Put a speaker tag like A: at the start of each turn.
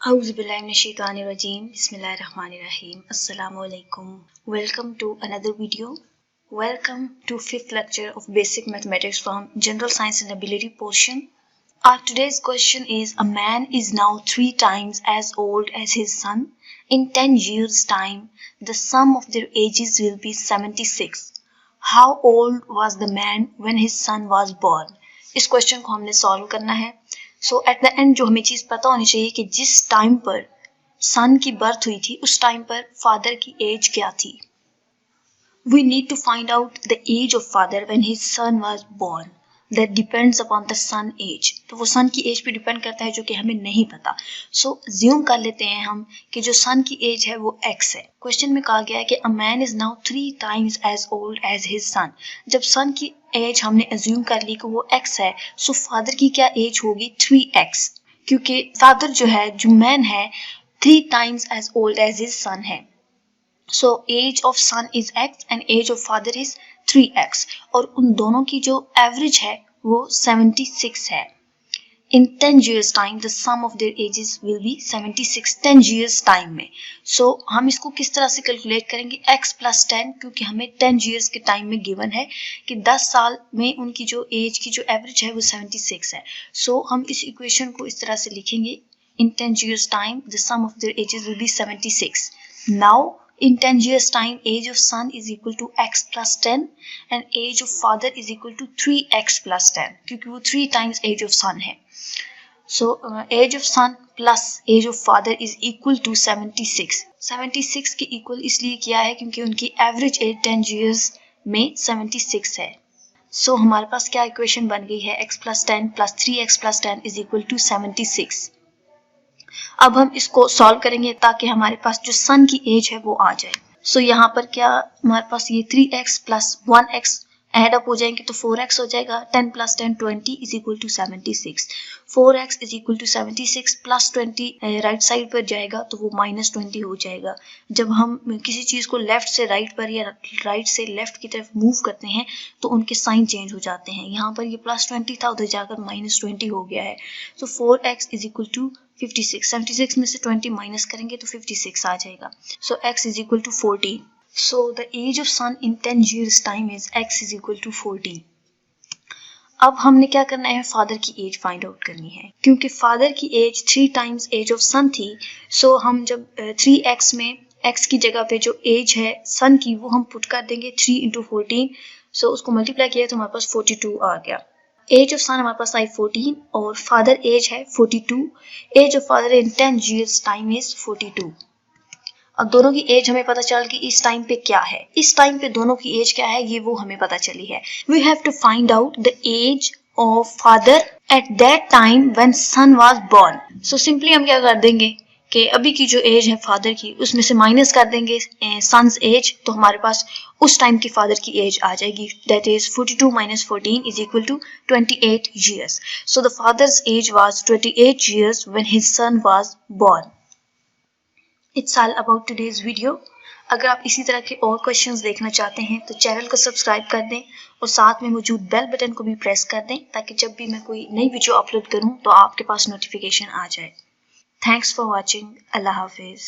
A: Auzubillahiminash-shaytanir-rajeem. Bismillahir-rahmanir-rahim. Assalamualaikum. Welcome to another video. Welcome to fifth lecture of basic mathematics from general science and ability portion. Our today's question is: a man is now 3 times as old as his son. In 10 years time the sum of their ages will be 76. How old was the man when his son was born? इस question को हमने solve करना है. सो at the end जो हमें चीज पता होनी चाहिए कि जिस टाइम पर सन की बर्थ हुई थी उस टाइम पर फादर की एज क्या थी. We need to find out the age of father when his son was born. That depends upon the son age. तो वो सन की एज पे डिपेंड करता है जो कि हमें नहीं पता. सो अज्यूम कर लेते हैं हम कि जो सन की एज है वो x है. क्वेश्चन में कहा गया है कि a man is now 3 times as old as his son. जब सन की एज हमने अज्यूम कर ली कि वो x है, सो फादर की क्या एज होगी 3x, क्योंकि फादर जो है जो मैन है 3 times as old as his son है. So age of son is x and age of father is 3x और उन दोनों की जो एवरेज है वो 76 है. In 10 years time the sum of their ages will be 76 10 years time में. So हम इसको किस तरह से कैलकुलेट करेंगे x plus 10, क्योंकि हमें 10 years के टाइम में गिवन है कि 10 साल में उनकी जो एज की जो एवरेज है वो 76 है. So हम इस इक्वेशन को इस तरह से लिखेंगे: in 10 years time the sum of their ages will be 76. Now in 10 years time age of son is equal to x plus 10 and age of father is equal to 3x plus 10, क्योंकि वो 3 times age of son है. So age of son plus age of father is equal to 76. 76 के equal इसलिए किया है क्योंकि उनकी average age 10 years में 76 है. सो हमारे पास क्या इक्वेशन बन गई है: x plus 10 plus 3x plus 10 is equal to 76. अब हम इसको सॉल्व करेंगे ताकि हमारे पास जो सन की एज है वो आ जाए. सो यहाँ पर क्या हमारे पास ये 3x plus 1x add up हो जाएंगे तो 4x हो जाएगा. 10 plus 10 20 is equal to 76. 4x is equal to 76 plus 20 right side पर जाएगा तो वो माइनस 20 हो जाएगा. जब हम किसी चीज को लेफ्ट से राइट पर या राइट से लेफ्ट की तरफ मूव करते हैं तो उनके साइन चेंज हो जाते हैं. यहाँ पर ये प्लस 20 था, उधर जाकर माइनस 20 हो गया है. तो 4x is equal to 56. 76 में से 20 माइनस करेंगे तो 56 आ जाएगा. सो x is equal to 14. So the age of son in 10 years time is x is equal to 14. अब हमने क्या करना है, फादर की एज फाइंड आउट करनी है. क्योंकि फादर की एज 3 टाइम्स एज ऑफ सन थी, सो हम जब 3x में x की जगह पे जो एज है सन की वो हम पुट कर देंगे 3 into 14. सो उसको मल्टीप्लाई किया तो हमारे पास 42 आ गया. एज ऑफ सन हमारे पास आई 14 और फादर एज है 42. Age of father in 10 years time is 42. अब दोनों की एज हमें पता चल कि इस टाइम पे क्या है. इस टाइम पे दोनों की एज क्या है ये वो हमें पता चली है. We have to find out the age of father at that time when son was born. So simply हम क्या कर देंगे कि अभी की जो एज है फादर की उसमें से माइनस कर देंगे सन्स एज, तो हमारे पास उस टाइम की फादर की एज आ जाएगी. That is 42 minus 14 is equal to 28 years. So the father's age was 28 years when his son was born. It's all about today's video. अगर आप इसी तरह के और क्वेश्चंस देखना चाहते हैं तो चैनल को सब्सक्राइब कर दें और साथ में मौजूद बेल बटन को भी प्रेस कर दें ताकि जब भी मैं कोई नई वीडियो अपलोड करूं तो आपके पास नोटिफिकेशन आ जाए. Thanks for watching. Allah Hafiz.